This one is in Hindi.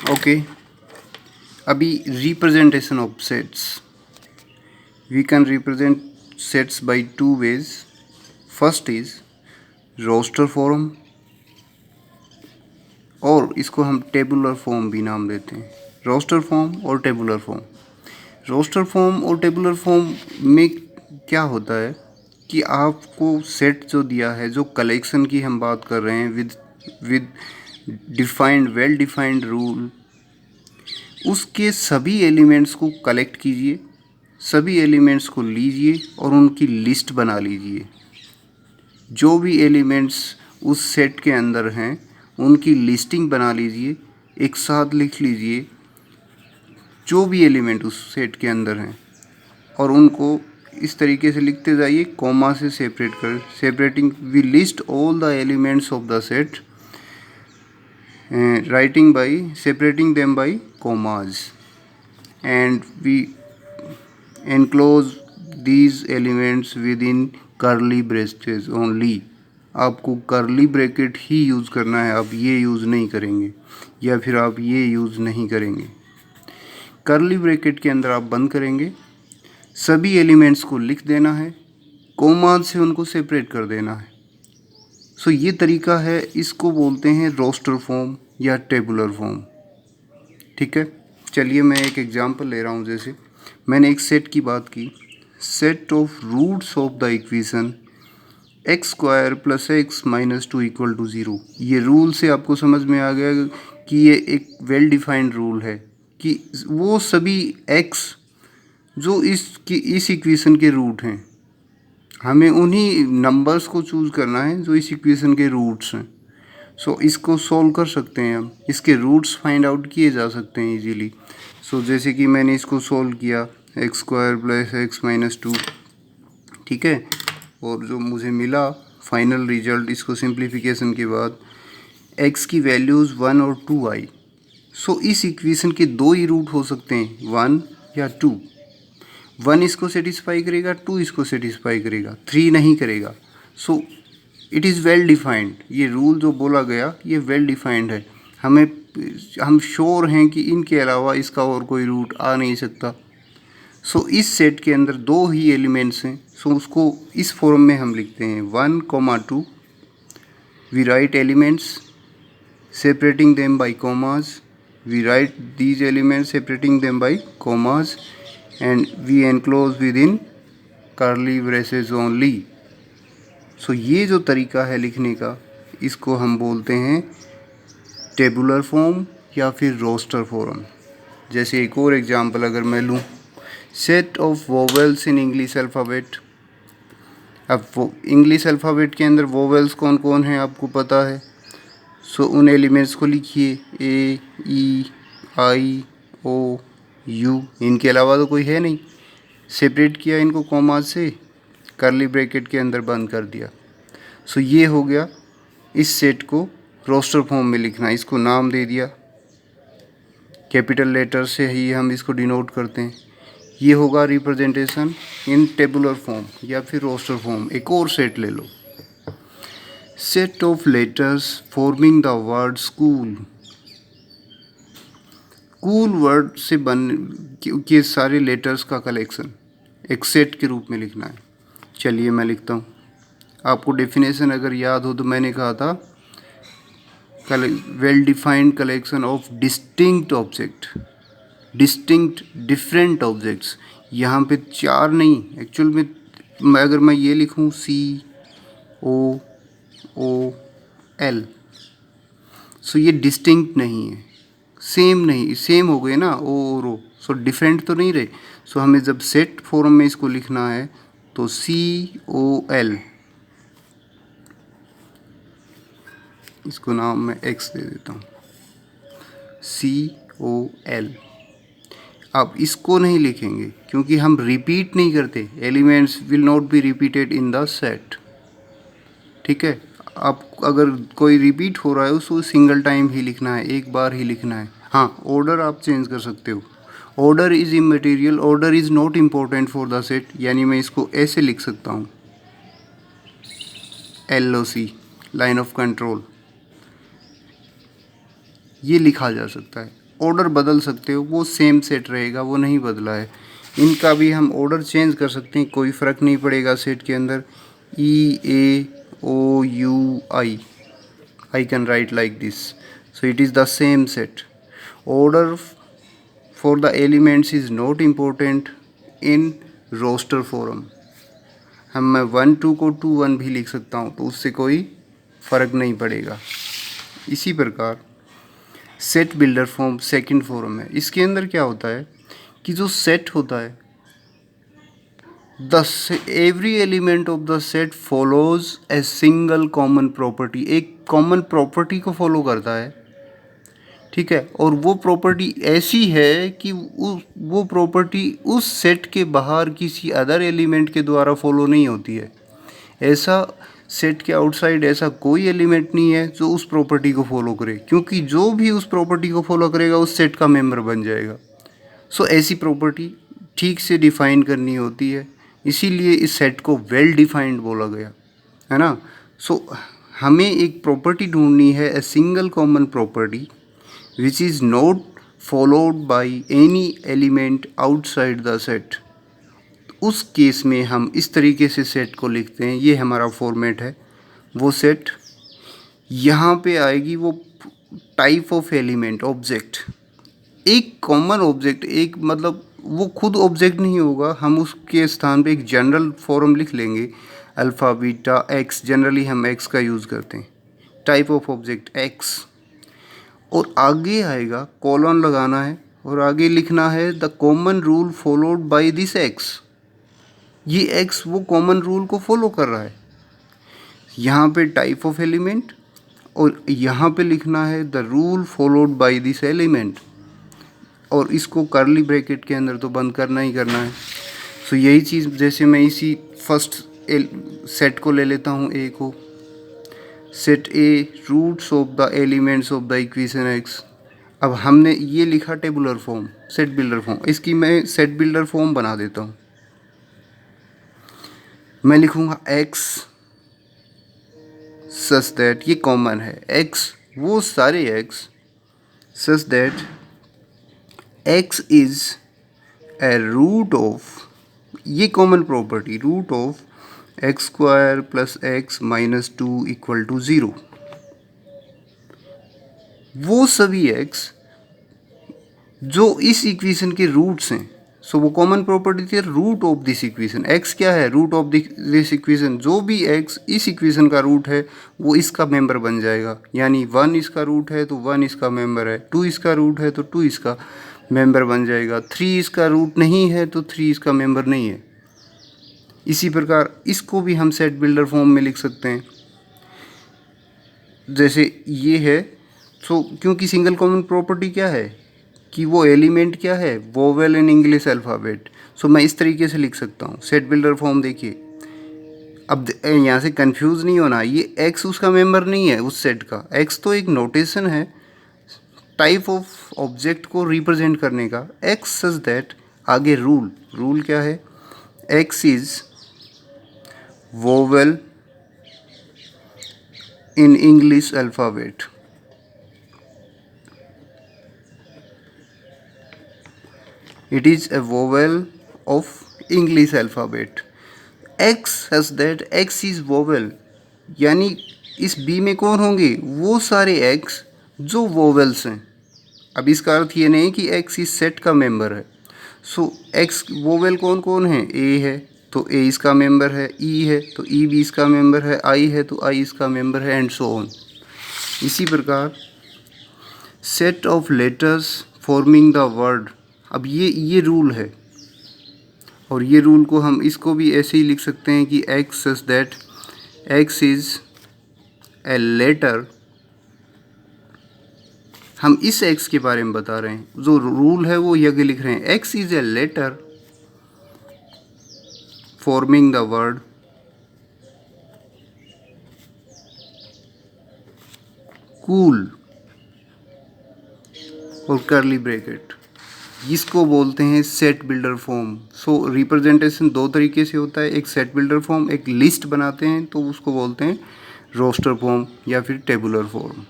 ओके, अभी representation of sets, we can represent sets by two ways. First is roster form, और इसको हम टेबुलर फॉर्म भी नाम देते हैं. रोस्टर फॉर्म और टेबुलर फॉर्म. रोस्टर फॉर्म और टेबुलर फॉर्म में क्या होता है कि आपको सेट जो दिया है, जो कलेक्शन की हम बात कर रहे हैं with defined well defined rule, उसके सभी एलिमेंट्स को कलेक्ट कीजिए, सभी एलिमेंट्स को लीजिए और उनकी लिस्ट बना लीजिए. जो भी एलिमेंट्स उस सेट के अंदर हैं उनकी लिस्टिंग बना लीजिए, एक साथ लिख लीजिए जो भी एलिमेंट उस सेट के अंदर हैं, और उनको इस तरीके से लिखते जाइए, कॉमा से सेपरेट कर. Separating, we list all the elements of the set, writing by separating them by commas, and we enclose these elements within curly braces only. आपको कर्ली ब्रैकेट ही यूज़ करना है, आप ये यूज़ नहीं करेंगे या फिर आप ये यूज़ नहीं करेंगे. कर्ली ब्रैकेट के अंदर आप बंद करेंगे, सभी एलिमेंट्स को लिख देना है, कोमाज से उनको सेपरेट कर देना है. सो ये तरीका है, इसको बोलते हैं रोस्टर फॉर्म या टेबुलर फॉर्म. ठीक है, चलिए मैं एक एग्जांपल ले रहा हूँ. जैसे मैंने एक सेट की बात की, set of roots of the equation x square plus x minus 2 equal to 0. ये रूल से आपको समझ में आ गया कि ये एक वेल डिफाइंड रूल है कि वो सभी एक्स जो इस इक्वेशन के रूट हैं, हमें उन्हीं नंबर्स को चूज़ करना है जो इस इक्वेशन के रूट्स हैं. सो इसको सॉल्व कर सकते हैं हम, इसके रूट्स फाइंड आउट किए जा सकते हैं इजीली. सो जैसे कि मैंने इसको सॉल्व किया, x square plus x minus 2, ठीक है, और जो मुझे मिला फाइनल रिजल्ट, इसको सिंप्लीफिकेशन के बाद एक्स की वैल्यूज़ 1 और 2 आई. सो इस इक्वेशन के दो ही रूट हो सकते हैं, 1 या 2. 1 इसको सेटिस्फाई करेगा, 2 इसको सेटिस्फाई करेगा, 3 नहीं करेगा. So it is well defined. ये रूल जो बोला गया ये वेल डिफाइंड है. हम श्योर हैं कि इनके अलावा इसका और कोई रूट आ नहीं सकता. सो इस सेट के अंदर दो ही एलिमेंट्स हैं, सो उसको इस फॉर्म में हम लिखते हैं 1, 2. We write elements separating them by commas, we write these elements separating them by commas, and we enclose within curly braces only. So ये जो तरीका है लिखने का, इसको हम बोलते हैं टेबुलर फॉर्म या फिर रोस्टर फॉर्म. जैसे एक और एग्जांपल अगर मैं लूँ, set of vowels in English alphabet. अब वो इंग्लिश अल्फ़ाबेट के अंदर वोवेल्स कौन कौन हैं आपको पता है. सो उन एलिमेंट्स को लिखिए, ए, ई, आई, ओ, यू. इनके अलावा तो कोई है नहीं. सेपरेट किया इनको कॉमा से, कर्ली ब्रैकेट के अंदर बंद कर दिया. सो ये हो गया इस सेट को रोस्टर फॉर्म में लिखना. इसको नाम दे दिया, कैपिटल लेटर से ही हम इसको डिनोट करते हैं. ये होगा रिप्रेजेंटेशन इन टेबुलर फॉर्म या फिर रोस्टर फॉर्म. एक और सेट ले लो, set of letters forming the word school. Cool word से बन के सारे लेटर्स का कलेक्शन एक सेट के रूप में लिखना है. चलिए मैं लिखता हूँ. आपको डेफिनेशन अगर याद हो तो मैंने कहा था well defined collection of distinct object, distinct different objects. यहाँ पे 4 नहीं, एक्चुअल में अगर मैं ये लिखूँ COOL, सो ये डिस्टिंक्ट नहीं है, सेम नहीं, सेम हो गए ना ओ और ओ. सो डिफरेंट तो नहीं रहे. सो हमें जब सेट फॉर्म में इसको लिखना है तो COL, इसको नाम मैं X दे देता हूँ, COL. अब इसको नहीं लिखेंगे क्योंकि हम रिपीट नहीं करते. Elements will not be repeated in the set. ठीक है, आप अगर कोई रिपीट हो रहा है उसको सिंगल टाइम ही लिखना है, एक बार ही लिखना है. हाँ, ऑर्डर आप चेंज कर सकते हो. Order is immaterial, order is not important for the set. यानी मैं इसको ऐसे लिख सकता हूँ, LOC, लाइन ऑफ कंट्रोल, ये लिखा जा सकता है. ऑर्डर बदल सकते हो, वो सेम सेट रहेगा, वो नहीं बदला है। इनका भी हम ऑर्डर चेंज कर सकते हैं, कोई फ़र्क नहीं पड़ेगा सेट के अंदर। EAOUI, I can write like this. So it is the same set. Order for the elements is not important in roster form. मैं 1 2 को 2 1 भी लिख सकता हूँ, तो उससे कोई फ़र्क नहीं पड़ेगा। इसी प्रकार set builder form second form है। इसके अंदर क्या होता है कि जो सेट होता है, every element of the set follows a single common property, एक कॉमन प्रॉपर्टी को फॉलो करता है, ठीक है। और वो प्रॉपर्टी ऐसी है कि वो प्रॉपर्टी उस सेट के बाहर किसी अदर एलिमेंट के द्वारा फॉलो नहीं होती है। ऐसा सेट के आउटसाइड ऐसा कोई एलिमेंट नहीं है जो उस प्रॉपर्टी को फॉलो करे, क्योंकि जो भी उस प्रॉपर्टी को फॉलो करेगा उस सेट का मेंबर बन जाएगा। सो ऐसी प्रॉपर्टी ठीक से डिफाइन करनी होती है, इसीलिए इस सेट को वेल डिफाइंड बोला गया है ना। सो हमें एक प्रॉपर्टी ढूंढनी है, a single common property which is not followed by any element outside the set. उस केस में हम इस तरीके से सेट को लिखते हैं, ये हमारा फॉर्मेट है। वो सेट यहाँ पे आएगी, वो टाइप ऑफ एलिमेंट ऑब्जेक्ट, एक कॉमन ऑब्जेक्ट, एक मतलब वो खुद ऑब्जेक्ट नहीं होगा, हम उसके स्थान पे एक जनरल फॉर्म लिख लेंगे, अल्फ़ा बीटा एक्स, जनरली हम एक्स का यूज़ करते हैं, टाइप ऑफ ऑब्जेक्ट एक्स। और आगे आएगा कॉलन लगाना है और आगे लिखना है the common rule followed by this x. ये एक्स वो कॉमन रूल को फॉलो कर रहा है। यहाँ पे टाइप ऑफ एलिमेंट और यहाँ पे लिखना है the rule followed by this element, और इसको कर्ली ब्रैकेट के अंदर तो बंद करना ही करना है। सो यही चीज़, जैसे मैं इसी फर्स्ट सेट को ले लेता हूँ, ए को, set A roots of the elements of the equation x. अब हमने ये लिखा tabular form, set builder form, इसकी मैं सेट बिल्डर फॉर्म बना देता हूँ। मैं लिखूँगा एक्स सच दैट, ये कॉमन है, एक्स वो सारे x such that x is a root of, ये common property, root of x square plus x minus 2 equal to 0। वो सभी एक्स जो इस इक्वेशन के रूट्स हैं, सो वो कॉमन प्रॉपर्टी थी root of this equation. X क्या है? Root of this equation. जो भी एक्स इस इक्वेशन का रूट है वो इसका मेंबर बन जाएगा, यानी 1 इसका रूट है तो 1 इसका मेंबर है, 2 इसका रूट है तो 2 इसका मेंबर बन जाएगा, 3 इसका रूट नहीं है तो 3 इसका मेंबर नहीं है। इसी प्रकार इसको भी हम सेट बिल्डर फॉर्म में लिख सकते हैं, जैसे ये है। सो क्योंकि सिंगल कॉमन प्रॉपर्टी क्या है कि वो एलिमेंट क्या है, वोवेल इन इंग्लिश अल्फ़ाबेट। सो मैं इस तरीके से लिख सकता हूँ सेट बिल्डर फॉर्म। देखिए अब यहाँ से कंफ्यूज नहीं होना, ये एक्स उसका मेंबर नहीं है उस सेट का, एक्स तो एक नोटेशन है टाइप ऑफ ऑब्जेक्ट को रिप्रेजेंट करने का। एक्स सच दैट, आगे रूल, रूल क्या है, x is vowel in English alphabet. It is a vowel of English alphabet. X such that X is vowel, यानी इस B में कौन होंगे, वो सारे X जो वोवेल्स हैं। अब इसका अर्थ ये नहीं कि X इस सेट का मेंबर है। सो X वोवेल कौन कौन है, A है तो A इसका मेंबर है, E है तो E भी इसका मेंबर है, I है तो I इसका मेंबर है, एंड सो ऑन। इसी प्रकार set of letters forming the word. अब ये रूल है, और ये रूल को हम इसको भी ऐसे ही लिख सकते हैं कि x such that x is a letter. हम इस एक्स के बारे में बता रहे हैं, जो रूल है वो यह लिख रहे हैं, x is a letter forming the word cool और कर्ली ब्रैकेट। इसको बोलते हैं set builder form. So representation दो तरीके से होता है, एक सेट बिल्डर फॉर्म, एक लिस्ट बनाते हैं तो उसको बोलते हैं रोस्टर फॉर्म या फिर टेबुलर फॉर्म।